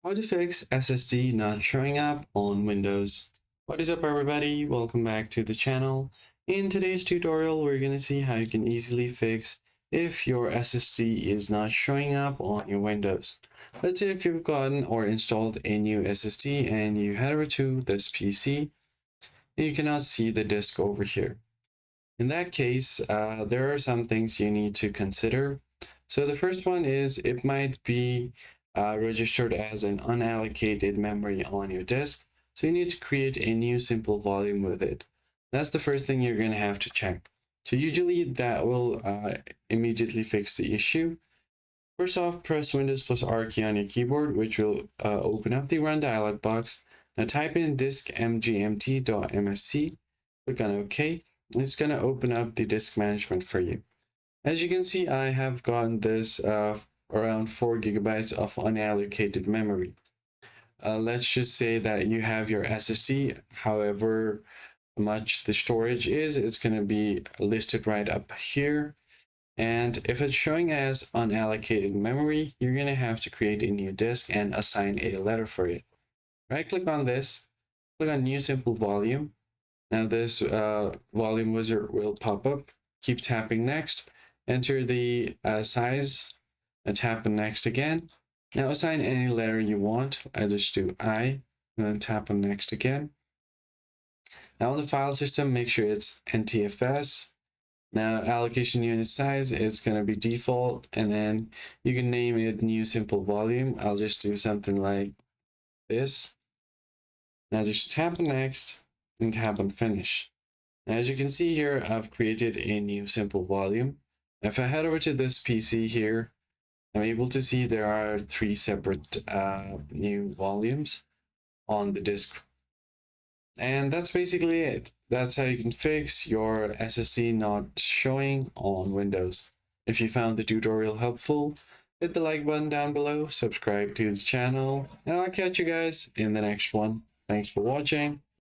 How to fix SSD not showing up on Windows. What is up everybody? Welcome back to the channel. In today's tutorial, we're going to see how you can easily fix if your SSD is not showing up on your Windows. Let's say if you've gotten or installed a new SSD and you head over to this PC, and you cannot see the disk over here. In that case, there are some things you need to consider. So the first one is it might be registered as an unallocated memory on your disk. So you need to create a new simple volume with it. That's the first thing you're going to have to check. So usually that will immediately fix the issue. First off, press Windows plus R key on your keyboard, which will open up the Run dialog box. Now type in disk mgmt.msc, click on OK. It's going to open up the disk management for you. As you can see, I have gotten this around 4 gigabytes of unallocated memory. Let's just say that you have your SSD, however much the storage is, it's going to be listed right up here. And if it's showing as unallocated memory, you're going to have to create a new disk and assign a letter for it. Right click on this, click on new simple volume. Now this volume wizard will pop up. Keep tapping next, enter the size, and tap on next again. Now assign any letter you want. I just do I, and then tap on next again. Now on the file system, make sure it's NTFS. Now allocation unit size, it's going to be default, and then you can name it new simple volume. I'll just do something like this. Now just tap on next and tap on finish. Now, as you can see here, I've created a new simple volume. If I head over to this PC here, I'm able to see there are 3 separate new volumes on the disk. And that's basically it. That's how you can fix your SSD not showing on Windows. If you found the tutorial helpful, hit the like button down below, subscribe to this channel, and I'll catch you guys in the next one. Thanks for watching.